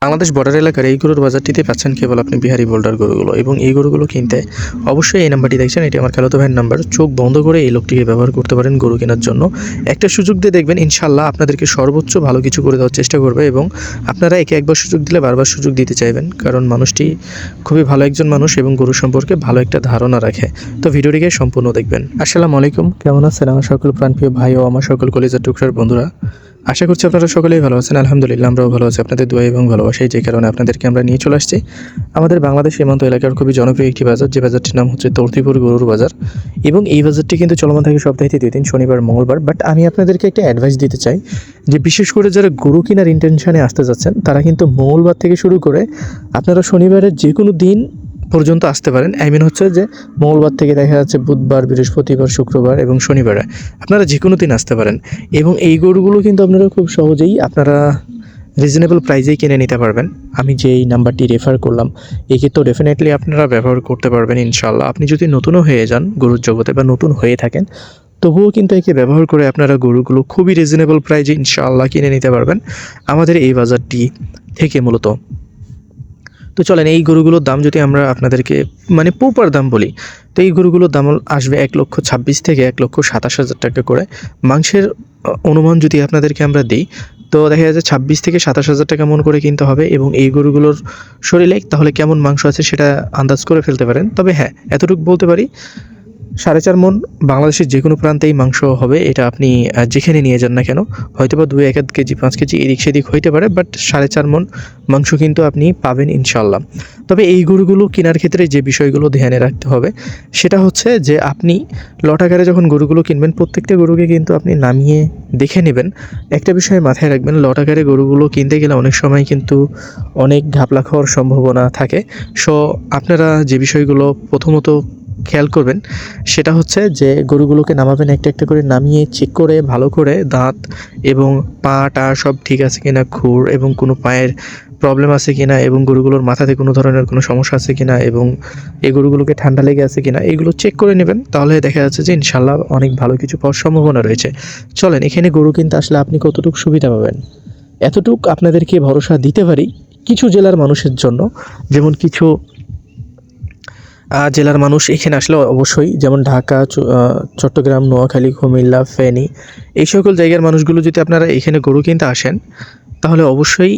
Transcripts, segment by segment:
Bangladesh border এলাকার এই গরুর বাজারটিতে পাচ্ছেন কেবল আপনি বিহারি বোল্ডার গরুগুলো, এবং এই গরুগুলো কিনতে অবশ্যই এই নাম্বারটি দেখছেন, এটি আমার খালাতো ভাইয়ের নাম্বার। চোখ বন্ধ করে এই লোকটিকে ব্যবহার করতে পারেন গরু কেনার জন্য। একটা সুযোগ দিয়ে দেখবেন, ইনশাল্লাহ আপনাদেরকে সর্বোচ্চ ভালো কিছু করে দেওয়ার চেষ্টা করবে, এবং আপনারা একে একবার সুযোগ দিলে বারবার সুযোগ দিতে চাইবেন, কারণ মানুষটি খুবই ভালো একজন মানুষ এবং গরু সম্পর্কে ভালো একটা ধারণা রাখে। তো ভিডিওটিকে সম্পূর্ণ দেখবেন। আসসালামু আলাইকুম, কেমন আছেন আমার সকল প্রাণপ্রিয় ভাই ও আমার সকল কলিজার টুকরার বন্ধুরা? আশা করছি আপনারা সকলেই ভালো আছেন। আলহামদুলিল্লাহ, আমরাও ভালো আছি আপনাদের দোয়া এবং ভালোবাসায়, যে কারণে আপনাদেরকে আমরা নিয়ে চলে আসছি আমাদের বাংলাদেশ সীমান্ত এলাকার খুবই জনপ্রিয় একটি বাজার, যে বাজারটির নাম হচ্ছে তর্তিপুর গরুর বাজার। এবং এই বাজারটি কিন্তু চলমান থাকে সপ্তাহে 2 দিন, শনিবার মঙ্গলবার। বাট আমি আপনাদেরকে একটা অ্যাডভাইস দিতে চাই, যে বিশেষ করে যারা গরু কেনার ইন্টেনশনে আসতে যাচ্ছেন, তারা কিন্তু মঙ্গলবার থেকে শুরু করে আপনারা শনিবারের যে কোনো দিন পর্যন্ত আসতে পারেন। হচ্ছে যে মঙ্গলবার থেকে দেখা যাচ্ছে বুধবার, বৃহস্পতিবার, শুক্রবার এবং শনিবারে আপনারা যে কোনো দিন আসতে পারেন, এবং এই গরুগুলো কিন্তু আপনারা খুব সহজেই রিজনেবল প্রাইসেই কিনে নিতে পারবেন। আমি যেই নাম্বারটি রেফার করলাম, একে তো ডেফিনেটলি আপনারা ব্যবহার করতে পারবেন ইনশাল্লাহ। আপনি যদি নতুনও হয়ে যান গরুর জগতে বা নতুন হয়ে থাকেন, তবুও কিন্তু একে ব্যবহার করে আপনারা গরুগুলো খুবই রিজনেবল প্রাইসে ইনশাল্লাহ কিনে নিতে পারবেন আমাদের এই বাজারটি থেকে মূলত। তো চলেন, এই গরুগুলোর দাম যদি আমরা আপনাদেরকে প্রপার দাম বলি, তো এই গরুগুলোর দাম আসবে 1,26,000 থেকে 1,27,000 টাকা করে। মাংসের অনুমান যদি আপনাদেরকে আমরা দিই, তো দেখা যাচ্ছে 26 থেকে 27,000 টাকা মন করে কিনতে হবে, এবং এই গরুগুলোর শরীরে তাহলে কেমন মাংস আছে সেটা আন্দাজ করে ফেলতে পারেন। তবে হ্যাঁ, এতটুকু বলতে পারি, 4.5 মণ বাংলাদেশের যে কোনো প্রান্তেই মাংস হবে। এটা আপনি যেখানে নিয়ে যান না কেন, হয়তো বা 2-1 কেজি 5 কেজি এদিক সেদিক হইতে পারে, বাট 4.5 মণ মাংস কিন্তু আপনি পাবেন ইনশাল্লাহ। তবে এই গরুগুলো কেনার ক্ষেত্রে যে বিষয়গুলো ধ্যানে রাখতে হবে, সেটা হচ্ছে যে আপনি লট আকারে যখন গরুগুলো কিনবেন, প্রত্যেকটা গরুকে কিন্তু আপনি নামিয়ে দেখে নেবেন। একটা বিষয় মাথায় রাখবেন, লট আকারে গরুগুলো কিনতে গেলে অনেক সময় কিন্তু অনেক ঘাপলা খাওয়ার সম্ভাবনা থাকে। সো আপনারা যে বিষয়গুলো প্রথমত খেয়াল করবেন, সেটা হচ্ছে যে গরুগুলোকে নামাবেন, একটা একটা করে নামিয়ে চেক করে ভালো করে দাঁত এবং পাটা সব ঠিক আছে কিনা, খুর এবং কোনো পায়ের প্রবলেম আছে কিনা, এবং গরুগুলোর মাথাতে কোনো ধরনের কোনো সমস্যা আছে কিনা, এবং এই গরুগুলোকে ঠান্ডা লেগে আছে কিনা, এগুলো চেক করে নেবেন। তাহলে দেখা যাচ্ছে যে ইনশাল্লাহ অনেক ভালো কিছু পাওয়ার সম্ভাবনা রয়েছে। চলেন, এখানে গরু কিনতে আসলে আপনি কতটুকু সুবিধা পাবেন, এতটুকু আপনাদেরকে ভরসা দিতে পারি। কিছু জেলার মানুষের জন্য, যেমন কিছু জেলার মানুষ এখানে আসলে অবশ্যই, যেমন ঢাকা, চট্টগ্রাম, নোয়াখালী, কুমিল্লা, ফেনী, এই সকল জায়গার মানুষগুলো যদি আপনারা এখানে গরু কিনতে আসেন, তাহলে অবশ্যই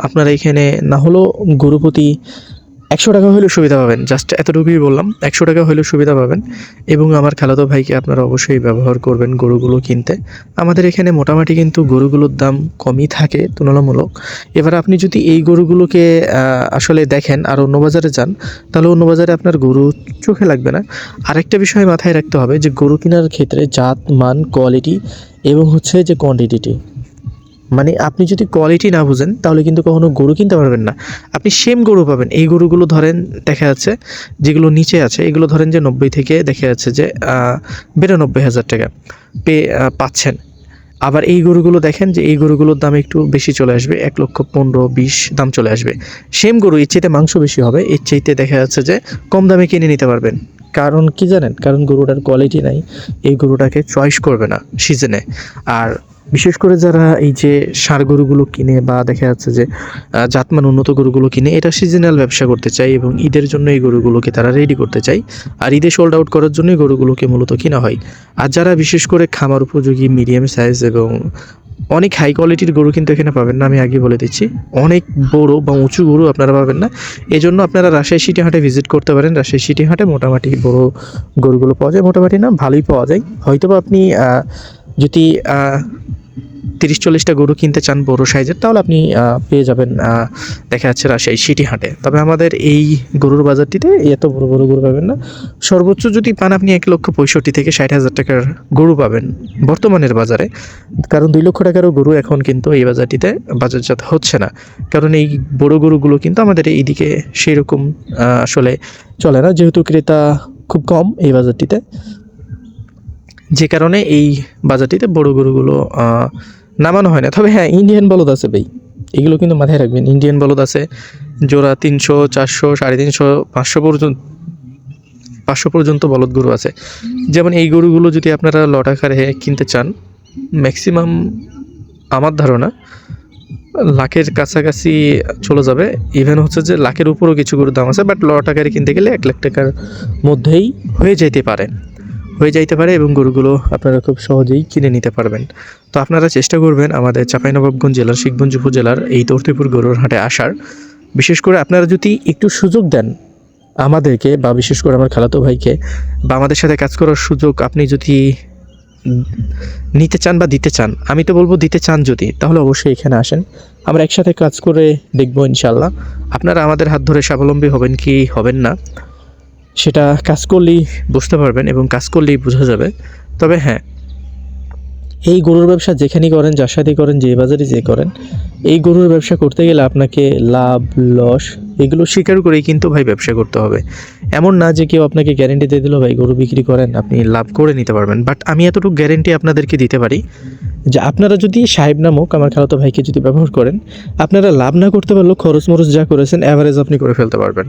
আপনারা এখানে না হলেও গরু প্রতি 100 টাকা হলেও সুবিধা পাবেন। জাস্ট এতটুকুই বললাম, 100 টাকা হলেও সুবিধা পাবেন। এবং আমার খালাতো ভাইকে আপনারা অবশ্যই ব্যবহার করবেন গরুগুলো কিনতে। আমাদের এখানে মোটামুটি কিন্তু গরুগুলোর দাম কমই থাকে তুলনামূলক। এবার আপনি যদি এই গরুগুলোকে আসলে দেখেন আর অন্য বাজারে যান, তাহলে অন্য বাজারে আপনার গরু চোখে লাগবে না। আরেকটা বিষয় মাথায় রাখতে হবে, যে গরু কেনার ক্ষেত্রে জাত, মান, কোয়ালিটি এবং হচ্ছে যে কোয়ান্টিটি, আপনি যদি কোয়ালিটি না বুঝেন, তাহলে কিন্তু কখনো গরু কিনতে পারবেন না। আপনি সেম গরু পাবেন, এই গরুগুলো ধরেন দেখা যাচ্ছে যেগুলো নিচে আছে, এগুলো ধরেন যে 90 থেকে দেখা যাচ্ছে যে 92,000 টাকা পাচ্ছেন। আবার এই গরুগুলো দেখেন যে এই গরুগুলোর দাম একটু বেশি চলে আসবে, 1,15,20 দাম চলে আসবে। সেম গরু, এর চাইতে মাংস বেশি হবে, এর চাইতে দেখা যাচ্ছে যে কম দামে কিনে নিতে পারবেন। কারণ কি জানেন, কারণ গরুটার কোয়ালিটি নাই, এই গরুটাকে চয়েস করবে না সিজনে। আর বিশেষ করে যারা এই যে ষাঁড় গরুগুলো কিনে, বা দেখা যাচ্ছে যে জাতমান উন্নত গরুগুলো কিনে, এটা সিজনাল ব্যবসা করতে চায়, এবং ঈদের জন্য এই গরুগুলোকে তারা রেডি করতে চায়। আর ঈদে সোল্ড আউট করার জন্যই গরুগুলোকে মূলত কিনা হয়। আর যারা বিশেষ করে খামার উপযোগী মিডিয়াম সাইজ এবং অনেক হাই কোয়ালিটির গরু কিন্তু এখানে পাবেন না, আমি আগে বলে দিচ্ছি। অনেক বড় বা উঁচু গরু আপনারা পাবেন না। এই জন্য আপনারা রাজশাহী সিটি হাটে ভিজিট করতে পারেন। রাজশাহী সিটি হাটে মোটামুটি বড় গরুগুলো পাওয়া যায়, মোটামুটি না ভালোই পাওয়া যায়। হয়তোবা আপনি যদি 30-40টা গরু কিনতে চান বড় সাইজের, তাহলে আপনি পেয়ে যাবেন দেখা যাচ্ছে রাজশাহী সিটি হাটে। তবে আমাদের এই গরুর বাজারটিতে এত বড় বড় গরু পাবেন না। সর্বোচ্চ যদি পান আপনি 1,65,000 থেকে 60,000 টাকার গরু পাবেন বর্তমানের বাজারে। কারণ 2 লক্ষ টাকারও গরু এখন কিন্তু এই বাজারটিতে বাজারজাত হচ্ছে না, কারণ এই বড় গরুগুলো কিন্তু আমাদের এইদিকে সেই রকম আসলে চলে না, যেহেতু ক্রেতা খুব কম এই বাজারটিতে, যে কারণে এই বাজারটিতে বড় গরুগুলো নামানো হয় না। তবে হ্যাঁ, ইন্ডিয়ান বলদ আছে ভাই, এগুলো কিন্তু মাথায় রাখবেন। ইন্ডিয়ান বলদ আছে জোড়া 300, 400, 350, 500 পর্যন্ত বলদ গরু আছে। যেমন এই গরুগুলো যদি আপনারা লট আকারে কিনতে চান, ম্যাক্সিমাম আমার ধারণা লাখের কাছাকাছি চলে যাবে, ইভেন হচ্ছে যে লাখের উপরও কিছু গরুর দাম আছে, বাট ল টাকারে কিনতে গেলে 1 লাখ টাকার মধ্যেই হয়ে যাইতে পারে এবং গরুগুলো আপনারা খুব সহজেই কিনে নিতে পারবেন। তো আপনারা চেষ্টা করবেন আমাদের চাঁপাইনবাবগঞ্জ জেলার শিখগঞ্জ উপজেলার এই তর্তিপুর গরুর হাটে আসার। বিশেষ করে আপনারা যদি একটু সুযোগ দেন আমাদেরকে, বা বিশেষ করে আমার খালাতো ভাইকে, বা আমাদের সাথে কাজ করার সুযোগ আপনি যদি নিতে চান বা দিতে চান, আমি তো বলবো দিতে চান যদি, তাহলে অবশ্যই এখানে আসেন, আমরা একসাথে কাজ করে দেখবো ইনশাল্লাহ। আপনারা আমাদের হাত ধরে স্বাবলম্বী হবেন কি হবেন না সেটা কাজ করলেই বুঝতে পারবেন এবং কাজ করলেই বোঝা যাবে। তবে হ্যাঁ, এই গরুর ব্যবসা যেখানেই করেন, যার সাথে করেন, যে বাজারে যে করেন, এই গরুর ব্যবসা করতে গেলে আপনাকে লাভ লস এগুলো স্বীকার করেই কিন্তু ভাই ব্যবসা করতে হবে। এমন না যে কেউ আপনাকে গ্যারেন্টি দিয়ে দিল ভাই গরু বিক্রি করেন আপনি লাভ করে নিতে পারবেন, বাট আমি এতটুকু গ্যারেন্টি আপনাদেরকে দিতে পারি যে আপনারা যদি সাহেব নামক আমার খালাতো ভাইকে যদি ব্যবহার করেন, আপনারা লাভ না করতে পারলেও খরচ মরচ যা করেছেন অ্যাভারেজ আপনি করে ফেলতে পারবেন।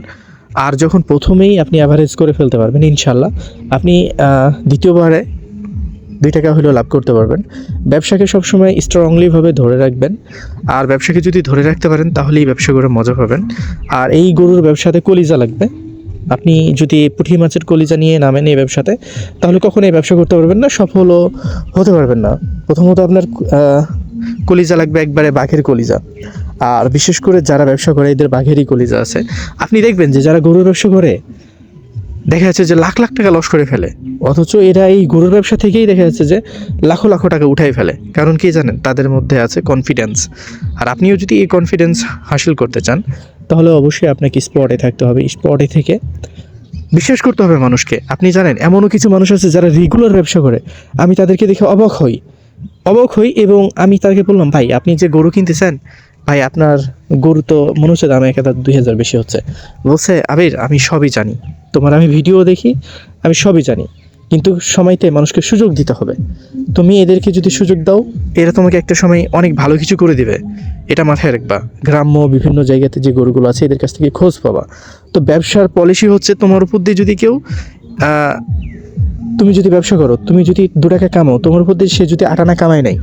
আর যখন প্রথমেই আপনি অ্যাভারেজ করে ফেলতে পারবেন ইনশাল্লাহ, আপনি দ্বিতীয়বারে 2 টাকা হলেও লাভ করতে পারবেন। ব্যবসাকে সবসময় স্ট্রংলিভাবে ধরে রাখবেন, আর ব্যবসাকে যদি ধরে রাখতে পারেন তাহলেই ব্যবসা করে মজা পাবেন। আর এই গরুর ব্যবসাতে কলিজা লাগবে। আপনি যদি পুঁটি মাছের কলিজা নিয়ে নামেন এই ব্যবসাতে, তাহলে কখনোই ব্যবসা করতে পারবেন না, সফলও হতে পারবেন না। প্রথমত আপনার কলিজা লাগবে একবারে বাঘের কলিজা। আর বিশেষ করে যারা ব্যবসা করে এদের বাঘেরই কলিজা আছে। আপনি দেখবেন যে যারা গরুর ব্যবসা করে দেখা যাচ্ছে যে লাখ লাখ টাকা লস করে ফেলে, অথচ এরা এই গরুর ব্যবসা থেকেই দেখা যাচ্ছে যে লাখো লাখো টাকা উঠাই ফেলে। কারণ কি জানেন, তাদের মধ্যে আছে কনফিডেন্স। আর আপনিও যদি এই কনফিডেন্স হাসিল করতে চান তাহলে অবশ্যই আপনাকে স্পটে থাকতে হবে, স্পটে থেকে বিশ্বাস করতে হবে মানুষকে। আপনি জানেন এমনও কিছু মানুষ আছে যারা রেগুলার ব্যবসা করে, আমি তাদেরকে দেখে অবাক হই এবং আমি তাকে বললাম ভাই আপনি যে গরু কিনতেছেন, ভাই আপনার গরু তো মনে হচ্ছে দামে 1000-2000 বেশি হচ্ছে। বলছে আবির আমি সবই জানি, তোমার আমি ভিডিও দেখি, আমি সবই জানি, কিন্তু সময়তে মানুষকে সুযোগ দিতে হবে। তুমি এদেরকে যদি সুযোগ দাও এরা তোমাকে একটা সময় অনেক ভালো কিছু করে দিবে, এটা মাথায় রাখবা। গ্রাম্য বিভিন্ন জায়গাতে যে গরুগুলো আছে এদের কাছ থেকে খোঁজ পাবা। তো ব্যবসার পলিসি হচ্ছে তোমার উপর দিয়ে যদি কেউ তুমি যদি ব্যবসা করো, তুমি যদি 2 টাকা কামাও, তোমার উপর দিয়ে সে যদি 8 আনা কামায় নাই,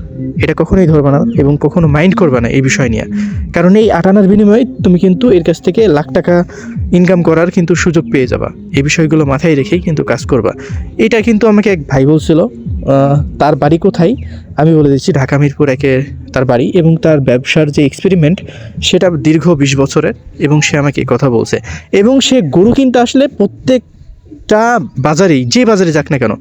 এটা কখনোই ধরবে না এবং কখনো মাইন্ড করবে না এই বিষয় নিয়ে। কারণ এই 8 আনার বিনিময়ে তুমি কিন্তু এর কাছ থেকে লাখ টাকা ইনকাম করার কিন্তু সুযোগ পেয়ে যাবা। এই বিষয়গুলো মাথায় রেখেই কিন্তু কাজ করবা। এটা কিন্তু আমাকে এক ভাই বলছিল। তার বাড়ি কোথায় আমি বলে দিচ্ছি, ঢাকা মিরপুর 1-এ তার বাড়ি, এবং তার ব্যবসার যে এক্সপেরিমেন্ট সেটা দীর্ঘ 20 বছরের, এবং সে আমাকে এই কথা বলছে। এবং সে গরু কিনতে আসলে প্রত্যেকটা বাজারেই, যে বাজারে যাক না কেন,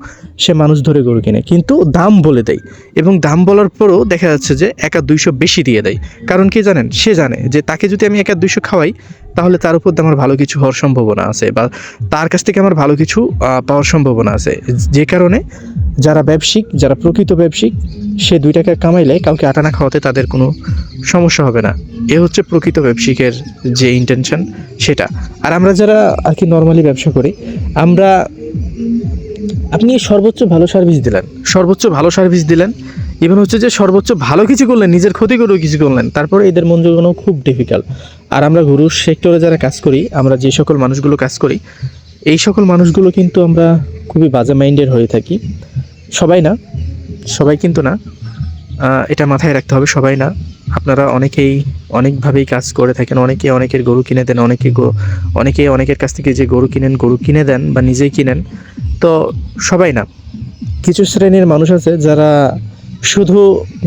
সে মানুষ ধরে গরু কিনে, কিন্তু দাম বলে দেয়, এবং দাম বলার পরও দেখা যাচ্ছে যে 1-200 বেশি দিয়ে দেয়। কারণ কি জানেন, সে জানে যে তাকে যদি আমি 1-200 খাওয়াই তাহলে তার উপর আমার ভালো কিছু হওয়ার সম্ভাবনা আছে, বা তার কাছ থেকে আমার ভালো কিছু পাওয়ার সম্ভাবনা আছে। যে কারণে যারা ব্যবসায়িক, যারা প্রকৃত ব্যবসায়িক, সে 2 টাকা কামাইলে কাউকে 8 আনা খাওয়াতে তাদের কোনো সমস্যা হবে না। এ হচ্ছে প্রকৃত ব্যবসায়িকের যে ইন্টেনশন সেটা। আর আমরা যারা আর কি নর্মালি ব্যবসা করি, আমরা আপনি সর্বোচ্চ ভালো সার্ভিস দিলেন, ইভেন হচ্ছে যে সর্বোচ্চ ভালো কিছু করলেন, নিজের ক্ষতি করেও কিছু করলেন, তারপরে এদের মন জোগানো খুব ডিফিকাল্ট। আর আমরা গরুর সেক্টরে যারা কাজ করি, আমরা যে সকল মানুষগুলো কাজ করি, এই সকল মানুষগুলো কিন্তু আমরা খুবই বাজে মাইন্ডের হয়ে থাকি। সবাই কিন্তু না, এটা মাথায় রাখতে হবে, সবাই না। আপনারা অনেকেই অনেকভাবেই কাজ করে থাকেন, অনেকে অনেকের গরু কিনে দেন, অনেকে অনেকের কাছ থেকে যে গরু কিনে দেন বা নিজেই কিনেন। তো সবাই না, কিছু শ্রেণীর মানুষ আছে যারা শুধু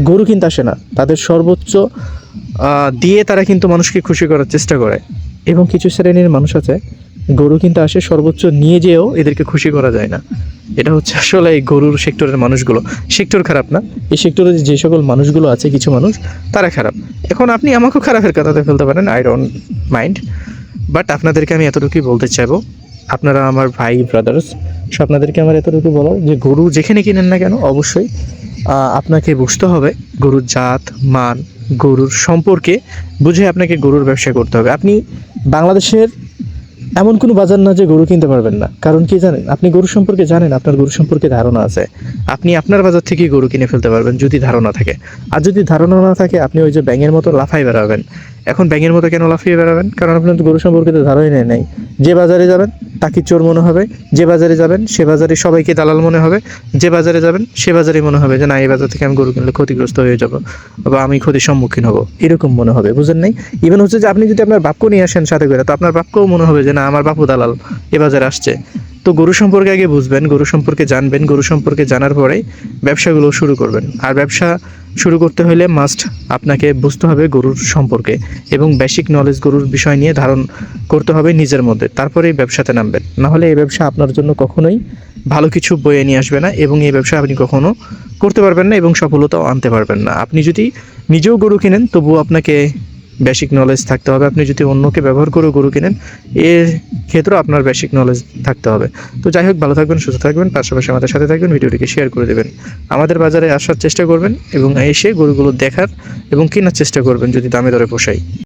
গরু কিনতে আসে না, তাদের সর্বোচ্চ দিয়ে তারা কিন্তু মানুষকে খুশি করার চেষ্টা করে। এবং কিছু শ্রেণীর মানুষ আছে গরু কিনতে আসে, সর্বোচ্চ নিয়ে যেয়েও এদেরকে খুশি করা যায় না। এটা হচ্ছে আসলে এই গরুর সেক্টরের মানুষগুলো। সেক্টর খারাপ না, এই সেক্টরে যে সকল মানুষগুলো আছে, কিছু মানুষ তারা খারাপ। এখন আপনি আমাকেও খারাপের কথাতে ফেলতে পারেন, আই ডোন্ট মাইন্ড, বাট আপনাদেরকে আমি এতটুকুই বলতে চাইবো, আপনারা আমার ভাই ব্রাদার্স, সো আপনাদেরকে আমার এতটুকু বলার যে গরু যেখানে কিনেন না কেন অবশ্যই আপনাকে বুঝতে হবে গরুর জাত মান, গরুর সম্পর্কে বুঝে আপনাকে গরুর ব্যবসা করতে হবে। আপনি বাংলাদেশের এমন কোনো বাজার না যে গরু কিনতে পারবেন না। কারণ কি জানেন, আপনি গরু সম্পর্কে জানেন, আপনার গরু সম্পর্কে ধারণা আছে, আপনি আপনার বাজার থেকে গরু কিনে ফেলতে পারবেন যদি ধারণা থাকে। আর যদি ধারণা না থাকে, আপনি ওই যে ব্যাঙের মতো লাফাই বেড়াবেন, এখন ব্যাঙের মতো কেন লাফিয়ে বেড়াবেন? কারণ আপনার তো গরু সম্পর্কে তো ধারণাই নেই। যে বাজারে যাবেন তাকে চোর মনে হবে, যে বাজারে যাবেন সে বাজারে সবাইকে দালাল মনে হবে, যে বাজারে যাবেন সে বাজারে মনে হবে যে না এই বাজার থেকে আমি গরু কিনলে ক্ষতিগ্রস্ত হয়ে যাব বা আমি ক্ষতির সম্মুখীন হব, এরকম মনে হবে, বুঝেন নাই? ইভেন হচ্ছে যে আপনি যদি আপনার বাপকেও নিয়ে আসেন সাথে করে, তো আপনার বাপকেও মনে হবে যে না আমার বাপু দালাল এ বাজারে আসছে। তো গরু সম্পর্কে আগে বুঝবেন, গরু সম্পর্কে জানবেন, গরু সম্পর্কে জানার পরে ব্যবসাগুলো শুরু করবেন। আর ব্যবসা শুরু করতে হলে মাস্ট আপনাকে বুঝতে হবে গরুর সম্পর্কে এবং বেসিক নলেজ গরুর বিষয় নিয়ে ধারণ করতে হবে নিজের মধ্যে, তারপরে এই ব্যবসাতে নামবেন। নাহলে এই ব্যবসা আপনার জন্য কখনোই ভালো কিছু বয়ে নিয়ে আসবে না এবং এই ব্যবসা আপনি কখনো করতে পারবেন না এবং সফলতাও আনতে পারবেন না। আপনি যদি নিজেও গরু কিনেন তবুও আপনাকে বেসিক নলেজ থাকতে হবে। আপনি যদি অন্যকে ব্যবহার করে গরু কিনেন এর ক্ষেত্রেও আপনার বেসিক নলেজ থাকতে হবে। তো যাই হোক, ভালো থাকবেন, সুস্থ থাকবেন, পাশাপাশি আমাদের সাথে থাকবেন, ভিডিওটিকে শেয়ার করে দেবেন, আমাদের বাজারে আসার চেষ্টা করবেন এবং এসে গরুগুলো দেখার এবং কেনার চেষ্টা করবেন যদি দামে দরে পোষায়।